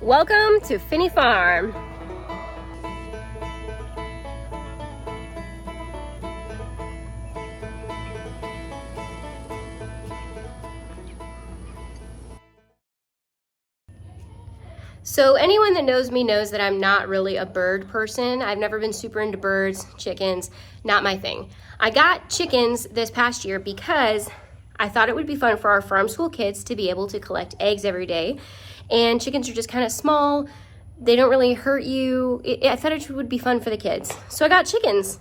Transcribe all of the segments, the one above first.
Welcome to Finney Farm. So anyone that knows me knows that I'm not really a bird person. I've never been super into birds, chickens, not my thing. I got chickens this past year because I thought it would be fun for our farm school kids to be able to collect eggs every day. And chickens are just kind of small. They don't really hurt you. I thought it would be fun for the kids. So I got chickens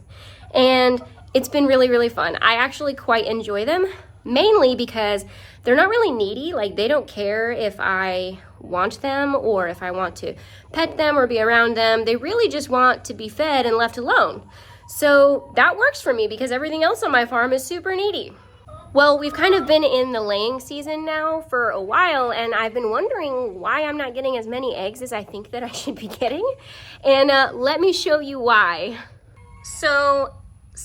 and it's been really, really fun. I actually quite enjoy them, mainly because they're not really needy. Like, they don't care if I want them or if I want to pet them or be around them. They really just want to be fed and left alone. So that works for me because everything else on my farm is super needy. Well, we've kind of been in the laying season now for a while, and I've been wondering why I'm not getting as many eggs as I think that I should be getting. And let me show you why. So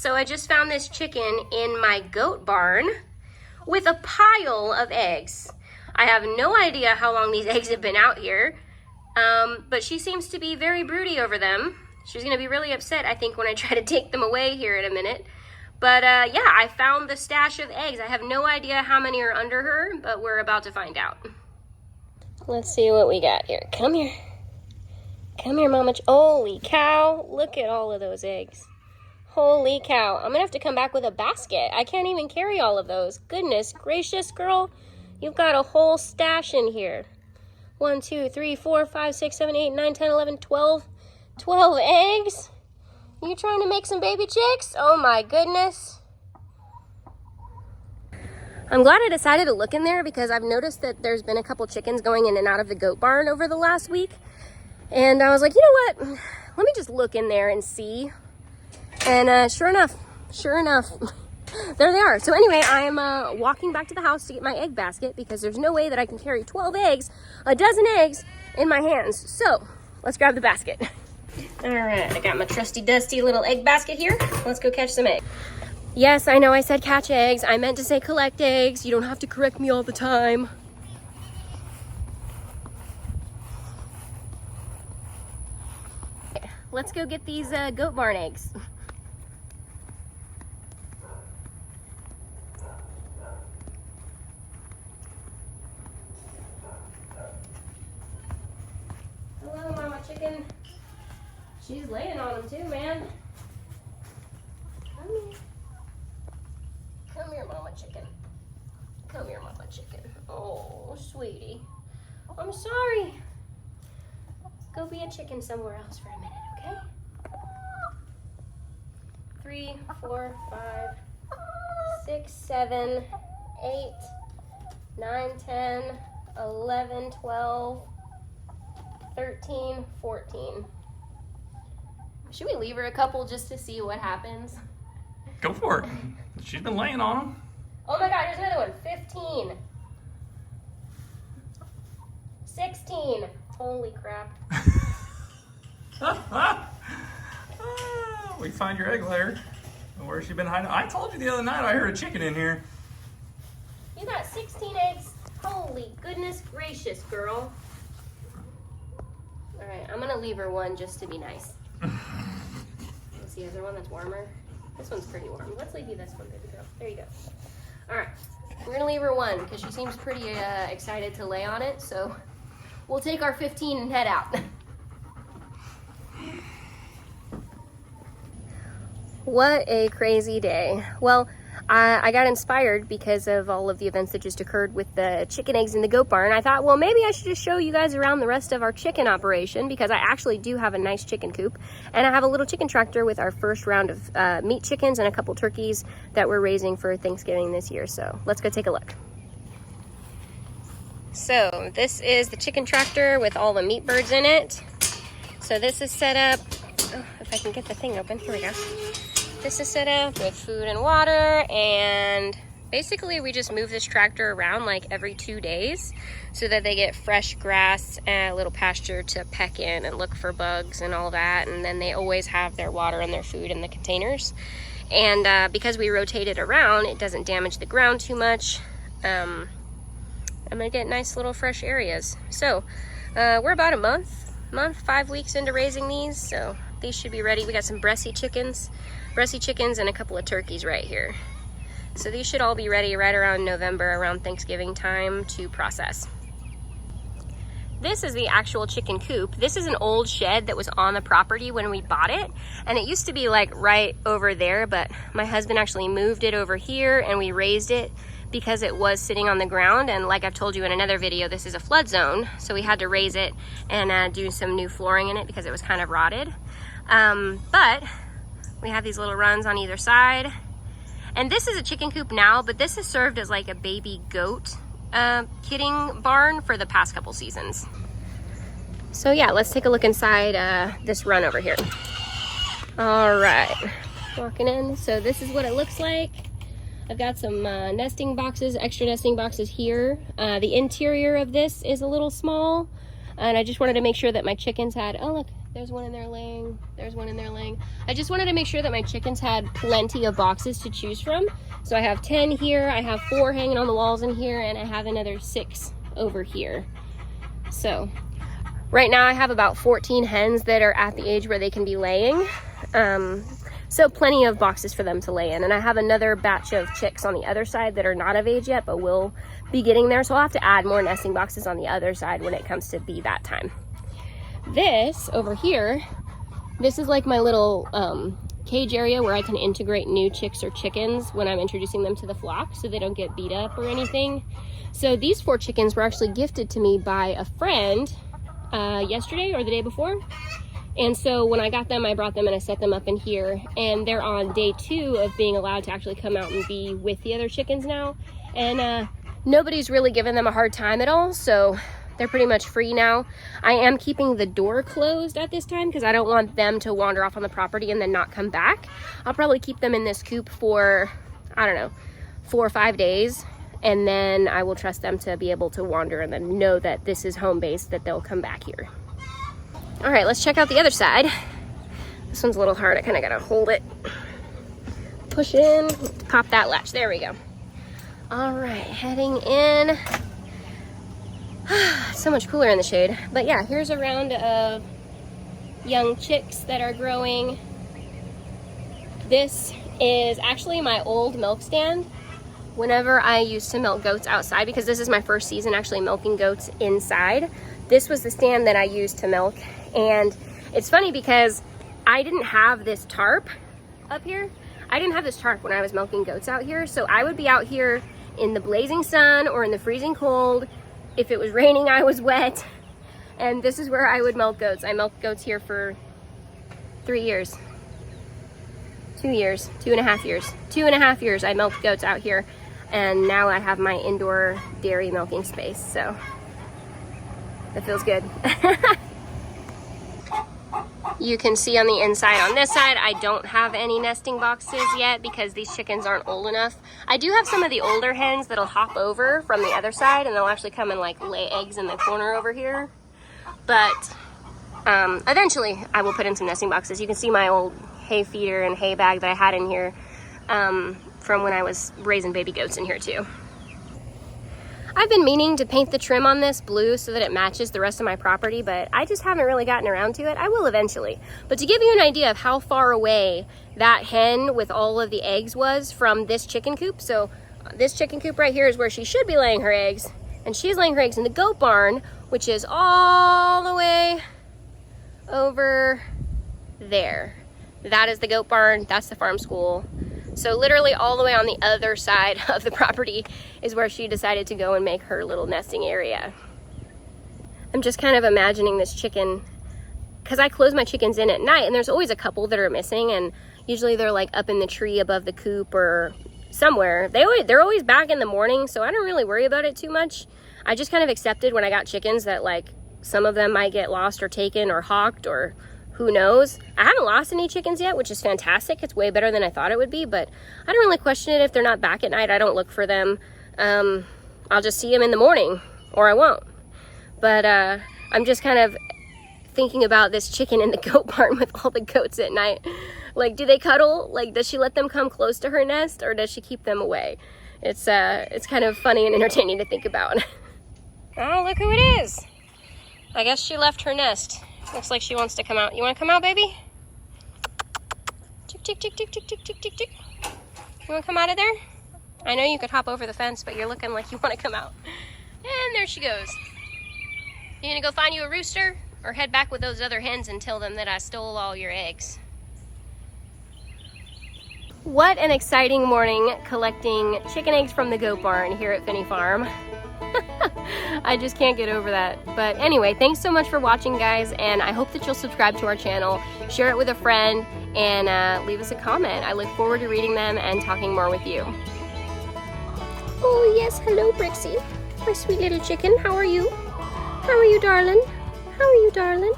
I just found this chicken in my goat barn with a pile of eggs. I have no idea how long these eggs have been out here, but she seems to be very broody over them. She's gonna be really upset, I think, when I try to take them away here in a minute. But yeah, I found the stash of eggs. I have no idea how many are under her, but we're about to find out. Let's see what we got here. Come here. Come here, Mama. Holy cow, look at all of those eggs. Holy cow, I'm gonna have to come back with a basket. I can't even carry all of those. Goodness gracious, girl. You've got a whole stash in here. 1, 2, 3, 4, 5, 6, 7, 8, 9, 10, 11, 12. 12 eggs? You trying to make some baby chicks? Oh my goodness. I'm glad I decided to look in there because I've noticed that there's been a couple chickens going in and out of the goat barn over the last week. And I was like, you know what? Let me just look in there and see. And sure enough, there they are. So anyway, I am walking back to the house to get my egg basket because there's no way that I can carry 12 eggs, a dozen eggs, in my hands. So let's grab the basket. All right, I got my trusty dusty little egg basket here. Let's go catch some eggs. Yes, I know I said catch eggs. I meant to say collect eggs. You don't have to correct me all the time. Let's go get these goat barn eggs. Hello, Mama Chicken. She's laying on them too, man. Come here. Come here, Mama Chicken. Come here, Mama Chicken. Oh, sweetie. I'm sorry. Go be a chicken somewhere else for a minute, okay? 3, 4, 5, 6, 7, 8, 9, 10, 11, 12, 13, 14. Should we leave her a couple just to see what happens? Go for it. She's been laying on them. Oh my God, here's another one. 15. 16. Holy crap. We find your egg layer. Where's she been hiding? I told you the other night I heard a chicken in here. You got 16 eggs? Holy goodness gracious, girl. All right, I'm gonna leave her one just to be nice. Let's see, is there one that's warmer? This one's pretty warm. Let's leave you this one, baby girl. There you go. All right, we're gonna leave her one because she seems pretty excited to lay on it. So we'll take our 15 and head out. What a crazy day. Well, I got inspired because of all of the events that just occurred with the chicken eggs in the goat barn. I thought, well, maybe I should just show you guys around the rest of our chicken operation because I actually do have a nice chicken coop. And I have a little chicken tractor with our first round of meat chickens and a couple turkeys that we're raising for Thanksgiving this year. So let's go take a look. So this is the chicken tractor with all the meat birds in it. So this is set up, oh, if I can get the thing open, here we go. This is set up with food and water, and basically we just move this tractor around like every 2 days so that they get fresh grass and a little pasture to peck in and look for bugs and all that. And then they always have their water and their food in the containers. And because we rotate it around, it doesn't damage the ground too much. I'm gonna get nice little fresh areas. So we're about a month, 5 weeks into raising these, so these should be ready. We got some breasty chickens and a couple of turkeys right here. So these should all be ready right around November, around Thanksgiving time to process. This is the actual chicken coop. This is an old shed that was on the property when we bought it. And it used to be like right over there, but my husband actually moved it over here and we raised it because it was sitting on the ground. And like I've told you in another video, this is a flood zone. So we had to raise it and do some new flooring in it because it was kind of rotted. But we have these little runs on either side. And this is a chicken coop now, but this has served as like a baby goat kidding barn for the past couple seasons. So yeah, let's take a look inside this run over here. All right, walking in. So this is what it looks like. I've got some nesting boxes, extra nesting boxes here. The interior of this is a little small, and I just wanted to make sure that my chickens had, oh look, there's one in there laying, there's one in there laying. I just wanted to make sure that my chickens had plenty of boxes to choose from. So I have 10 here, I have 4 hanging on the walls in here, and I have another 6 over here. So right now I have about 14 hens that are at the age where they can be laying. So plenty of boxes for them to lay in. And I have another batch of chicks on the other side that are not of age yet, but will be getting there. So I'll have to add more nesting boxes on the other side when it comes to be that time. This over here, this is like my little cage area where I can integrate new chicks or chickens when I'm introducing them to the flock so they don't get beat up or anything. So these 4 chickens were actually gifted to me by a friend yesterday or the day before. And so when I got them, I brought them and I set them up in here, and they're on day 2 of being allowed to actually come out and be with the other chickens now. And nobody's really given them a hard time at all, so they're pretty much free now. I am keeping the door closed at this time because I don't want them to wander off on the property and then not come back. I'll probably keep them in this coop for, I don't know, 4 or 5 days, and then I will trust them to be able to wander and then know that this is home base, that they'll come back here. All right, let's check out the other side. This one's a little hard. I kind of gotta hold it. Push in, pop that latch. There we go. All right, heading in. So much cooler in the shade. But yeah, here's a round of young chicks that are growing. This is actually my old milk stand. Whenever I used to milk goats outside, because this is my first season actually milking goats inside, this was the stand that I used to milk. And it's funny because I didn't have this tarp up here. I didn't have this tarp when I was milking goats out here. So I would be out here in the blazing sun or in the freezing cold. If it was raining, I was wet. And this is where I would milk goats. I milked goats here for 3 years. 2 years, 2.5 years. 2.5 years I milked goats out here. And now I have my indoor dairy milking space. So that feels good. You can see on the inside on this side, I don't have any nesting boxes yet because these chickens aren't old enough. I do have some of the older hens that'll hop over from the other side and they'll actually come and like lay eggs in the corner over here. But eventually I will put in some nesting boxes. You can see my old hay feeder and hay bag that I had in here from when I was raising baby goats in here too. I've been meaning to paint the trim on this blue so that it matches the rest of my property, but I just haven't really gotten around to it. I will eventually. But to give you an idea of how far away that hen with all of the eggs was from this chicken coop, so this chicken coop right here is where she should be laying her eggs, and she's laying her eggs in the goat barn, which is all the way over there. That is the goat barn, that's the farm school. So literally all the way on the other side of the property is where she decided to go and make her little nesting area. I'm just kind of imagining this chicken, because I close my chickens in at night and there's always a couple that are missing, and usually they're like up in the tree above the coop or somewhere. They're always back in the morning, so I don't really worry about it too much. I just kind of accepted when I got chickens that like some of them might get lost or taken or hawked or who knows. I haven't lost any chickens yet, which is fantastic. It's way better than I thought it would be, but I don't really question it if they're not back at night. I don't look for them. I'll just see them in the morning or I won't. But I'm just kind of thinking about this chicken in the goat barn with all the goats at night. Like, do they cuddle? Like, does she let them come close to her nest or does she keep them away? It's kind of funny and entertaining to think about. Oh, look who it is. I guess she left her nest. Looks like she wants to come out. You want to come out, baby? Tick, tick, tick, tick, tick, tick, tick, tick, tick. You want to come out of there? I know you could hop over the fence, but you're looking like you want to come out. And there she goes. You gonna go find you a rooster? Or head back with those other hens and tell them that I stole all your eggs? What an exciting morning collecting chicken eggs from the goat barn here at Finney Farm. I just can't get over that. But anyway, thanks so much for watching, guys, and I hope that you'll subscribe to our channel, share it with a friend, and leave us a comment. I look forward to reading them and talking more with you. Oh yes, hello Brixie, my sweet little chicken. How are you? How are you, darling? How are you, darling?